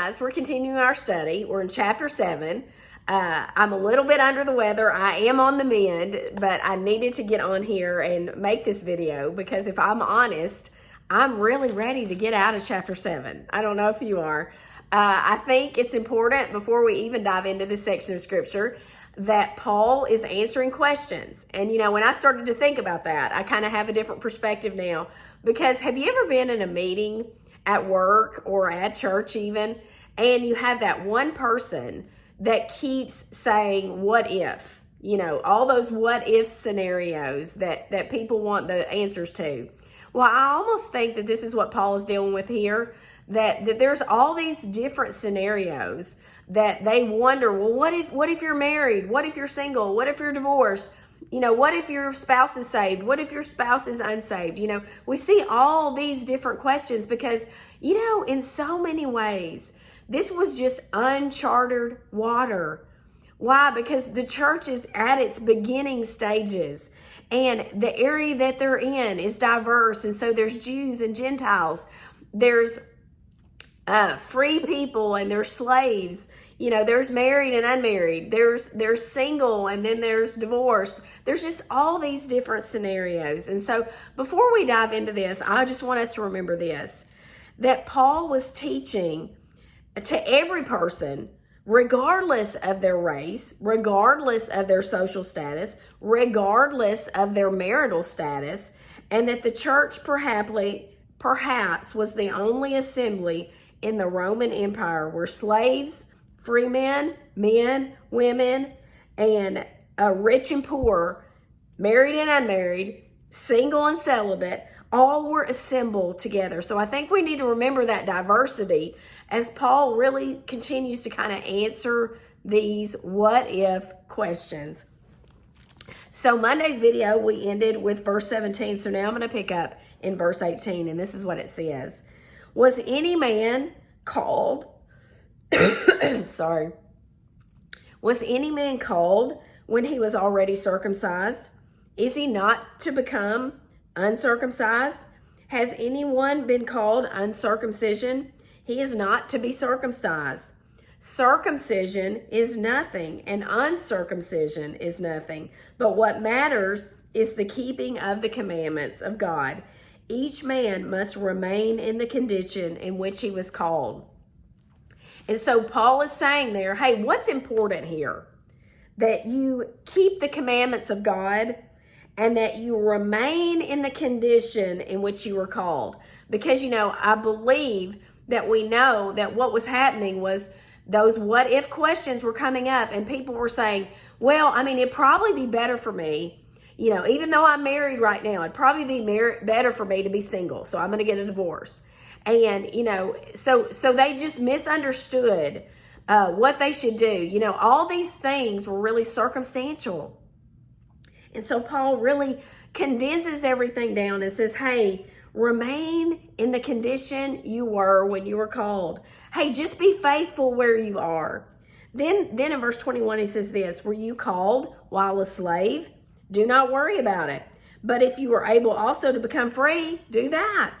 guys, we're continuing our study. We're in chapter 7. I'm a little bit under the weather. I am on the mend, but I needed to get on here and make this video because if I'm honest, I'm really ready to get out of chapter 7. I don't know if you are. I think it's important before we even dive into this section of scripture that Paul is answering questions. And when I started to think about that, I kind of have a different perspective now. Because have you ever been in a meeting at work or at church even, and you have that one person that keeps saying, what if? All those what if scenarios that people want the answers to. Well, I almost think that this is what Paul is dealing with here, that there's all these different scenarios that they wonder, well, what if you're married? What if you're single? What if you're divorced? What if your spouse is saved? What if your spouse is unsaved? We see all these different questions because, in so many ways, this was just uncharted water. Why? Because the church is at its beginning stages and the area that they're in is diverse. And so there's Jews and Gentiles. There's free people and there's slaves. There's married and unmarried. There's single and then there's divorced. There's just all these different scenarios. And so before we dive into this, I just want us to remember this, that Paul was teaching to every person, regardless of their race, regardless of their social status, regardless of their marital status, and that the church perhaps was the only assembly in the Roman Empire where slaves, free men, women, and rich and poor, married and unmarried, single and celibate, all were assembled together. So I think we need to remember that diversity as Paul really continues to kind of answer these what if questions. So Monday's video, we ended with verse 17. So now I'm going to pick up in verse 18, and this is what it says. Was any man called, was any man called when he was already circumcised? Is he not to become uncircumcised? Has anyone been called uncircumcision? He is not to be circumcised. Circumcision is nothing, and uncircumcision is nothing. But what matters is the keeping of the commandments of God. Each man must remain in the condition in which he was called. And so Paul is saying there, hey, what's important here? That you keep the commandments of God and that you remain in the condition in which you were called. Because, I believe that we know that what was happening was those what if questions were coming up and people were saying, well, it'd probably be better for me, even though I'm married right now, it'd probably be better for me to be single. So I'm going to get a divorce. And, so they just misunderstood what they should do. All these things were really circumstantial. And so Paul really condenses everything down and says, hey, remain in the condition you were when you were called. Hey, just be faithful where you are. Then in verse 21, he says this, were you called while a slave? Do not worry about it. But if you were able also to become free, do that.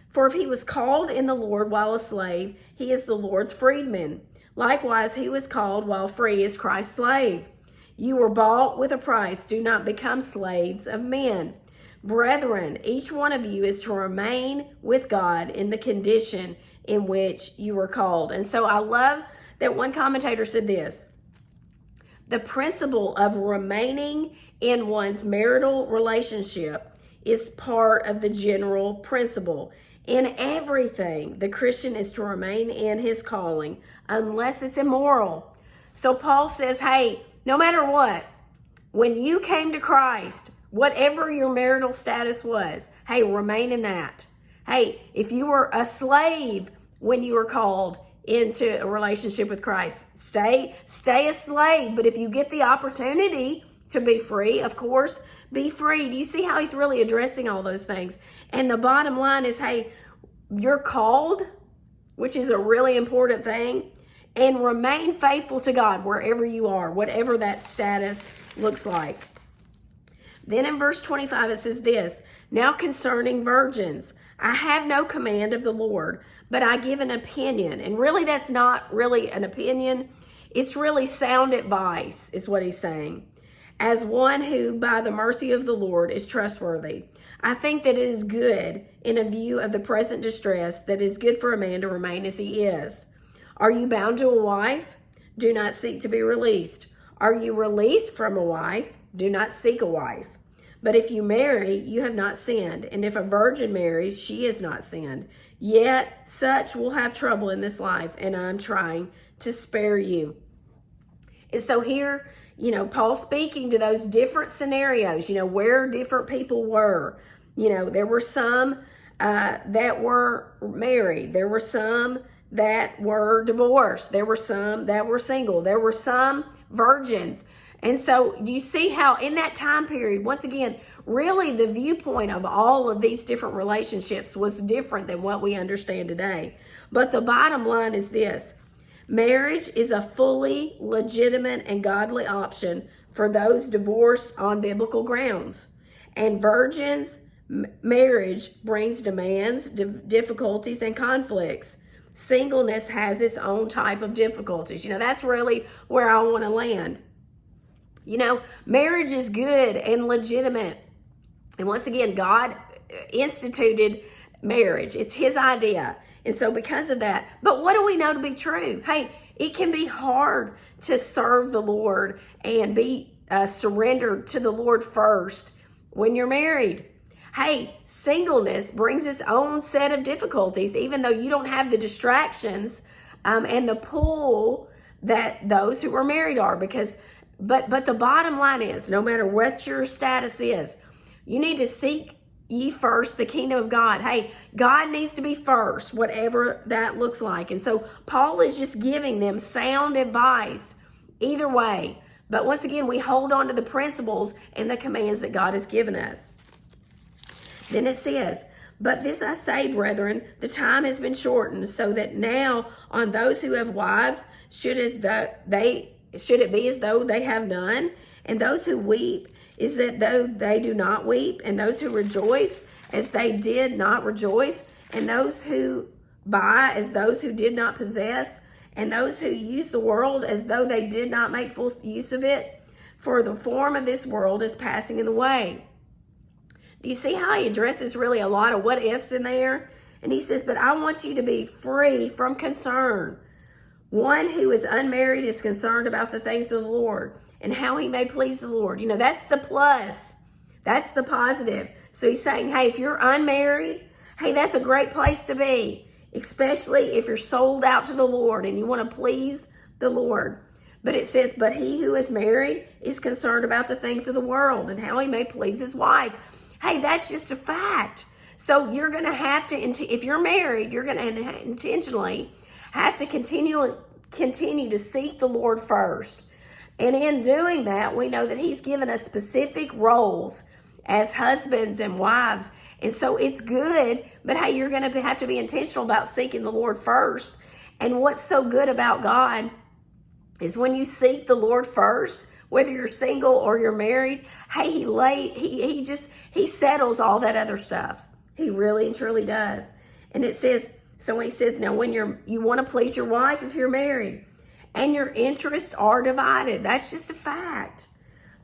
For if he was called in the Lord while a slave, he is the Lord's freedman. Likewise, he was called while free as Christ's slave. You were bought with a price. Do not become slaves of men. Brethren, each one of you is to remain with God in the condition in which you were called. And so I love that one commentator said this, the principle of remaining in one's marital relationship is part of the general principle. In everything, the Christian is to remain in his calling unless it's immoral. So Paul says, hey, no matter what, when you came to Christ, whatever your marital status was, hey, remain in that. Hey, if you were a slave when you were called into a relationship with Christ, stay a slave. But if you get the opportunity to be free, of course, be free. Do you see how he's really addressing all those things? And the bottom line is, hey, you're called, which is a really important thing, and remain faithful to God wherever you are, whatever that status looks like. Then in verse 25, it says this, now concerning virgins, I have no command of the Lord, but I give an opinion. And really, that's not really an opinion. It's really sound advice, is what he's saying. As one who, by the mercy of the Lord, is trustworthy. I think that it is good, in a view of the present distress, that it is good for a man to remain as he is. Are you bound to a wife? Do not seek to be released. Are you released from a wife? Do not seek a wife. But if you marry, you have not sinned. And if a virgin marries, she has not sinned. Yet such will have trouble in this life, and I'm trying to spare you. And so here, Paul's speaking to those different scenarios, where different people were. There were some that were married. There were some that were divorced. There were some that were single. There were some virgins. And so do you see how in that time period, once again, really the viewpoint of all of these different relationships was different than what we understand today. But the bottom line is this: marriage is a fully legitimate and godly option for those divorced on biblical grounds. And virgins' marriage brings demands, difficulties, and conflicts. Singleness has its own type of difficulties. That's really where I want to land. Marriage is good and legitimate. And once again, God instituted marriage. It's his idea. And so because of that, but what do we know to be true? Hey, it can be hard to serve the Lord and be surrendered to the Lord first when you're married. Hey, singleness brings its own set of difficulties, even though you don't have the distractions and the pull that those who are married are. But the bottom line is, no matter what your status is, you need to seek ye first the kingdom of God. Hey, God needs to be first, whatever that looks like. And so Paul is just giving them sound advice either way. But once again, we hold on to the principles and the commands that God has given us. Then it says, but this I say, brethren, the time has been shortened, so that now on those who have wives should it be as though they have none, and those who weep is that though they do not weep, and those who rejoice as they did not rejoice, and those who buy as those who did not possess, and those who use the world as though they did not make full use of it. For the form of this world is passing away. Do you see how he addresses really a lot of what ifs in there? And he says, but I want you to be free from concern. One who is unmarried is concerned about the things of the Lord and how he may please the Lord. That's the plus. That's the positive. So he's saying, hey, if you're unmarried, hey, that's a great place to be, especially if you're sold out to the Lord and you want to please the Lord. But it says, but he who is married is concerned about the things of the world and how he may please his wife. Hey, that's just a fact. So you're going to have to, if you're married, you're going to intentionally have to continue to seek the Lord first. And in doing that, we know that he's given us specific roles as husbands and wives. And so it's good, but hey, you're going to have to be intentional about seeking the Lord first. And what's so good about God is when you seek the Lord first, whether you're single or you're married, hey, he settles all that other stuff. He really and truly does. And it says, so when he says, now when you want to please your wife if you're married, and your interests are divided, that's just a fact.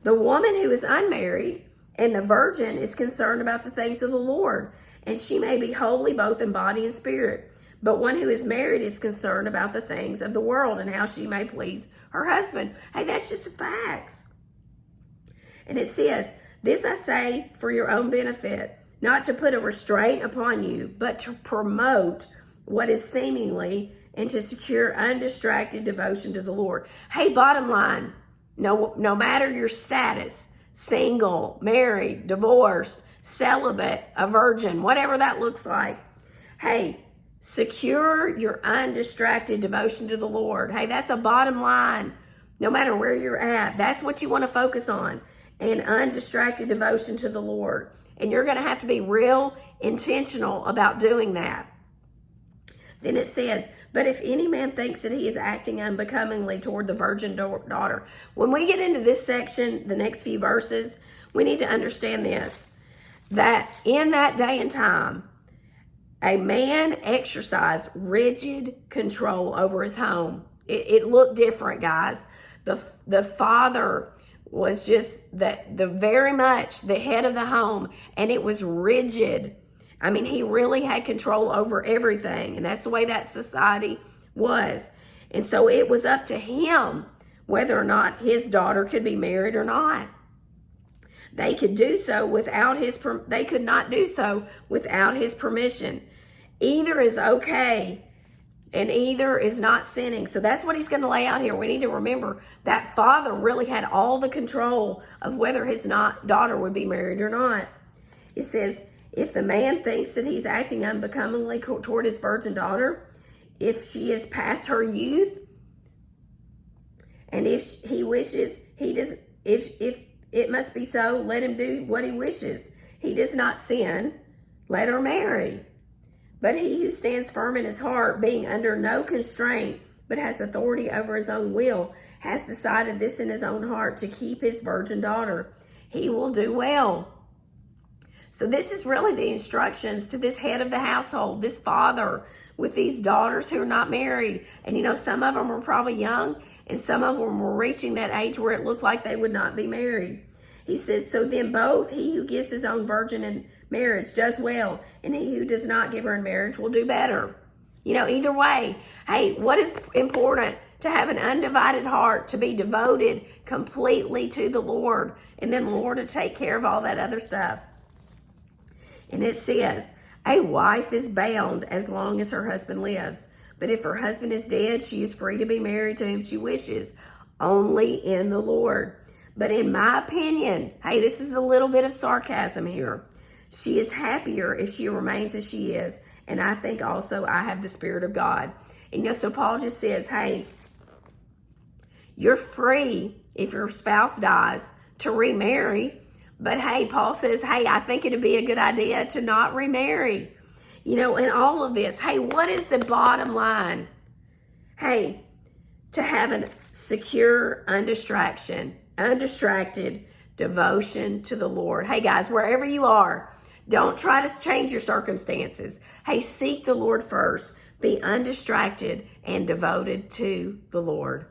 The woman who is unmarried and the virgin is concerned about the things of the Lord, and she may be holy both in body and spirit. But one who is married is concerned about the things of the world and how she may please her husband. Hey, that's just the facts. And it says, this I say for your own benefit, not to put a restraint upon you, but to promote what is seemingly and to secure undistracted devotion to the Lord. Hey, bottom line, no matter your status, single, married, divorced, celibate, a virgin, whatever that looks like, hey, secure your undistracted devotion to the Lord. Hey, that's a bottom line. No matter where you're at, that's what you want to focus on. An undistracted devotion to the Lord. And you're going to have to be real intentional about doing that. Then it says, but if any man thinks that he is acting unbecomingly toward the virgin daughter. When we get into this section, the next few verses, we need to understand this, that in that day and time, A man exercised rigid control over his home. It looked different, guys. The father was just the very much the head of the home, and it was rigid. I mean, he really had control over everything, and that's the way that society was. And so it was up to him whether or not his daughter could be married or not. They could do so without they could not do so without his permission. Either is okay and either is not sinning. So that's what he's going to lay out here. We need to remember that father really had all the control of whether his daughter would be married or not. It says, if the man thinks that he's acting unbecomingly toward his virgin daughter, if she is past her youth, and if he wishes, if it must be so, let him do what he wishes. He does not sin, let her marry. But he who stands firm in his heart, being under no constraint, but has authority over his own will, has decided this in his own heart to keep his virgin daughter. He will do well. So this is really the instructions to this head of the household, this father with these daughters who are not married. And some of them were probably young, and some of them were reaching that age where it looked like they would not be married. He says, so then both he who gives his own virgin in marriage does well, and he who does not give her in marriage will do better. Either way, hey, what is important? To have an undivided heart, to be devoted completely to the Lord, and then the Lord to take care of all that other stuff. And it says, a wife is bound as long as her husband lives. But if her husband is dead, she is free to be married to whom she wishes, only in the Lord. But in my opinion, hey, this is a little bit of sarcasm here. She is happier if she remains as she is. And I think also I have the Spirit of God. And so Paul just says, hey, you're free if your spouse dies to remarry. But hey, Paul says, hey, I think it'd be a good idea to not remarry. In all of this, hey, what is the bottom line? Hey, to have a secure, undistracted devotion to the Lord. Hey, guys, wherever you are, don't try to change your circumstances. Hey, seek the Lord first. Be undistracted and devoted to the Lord.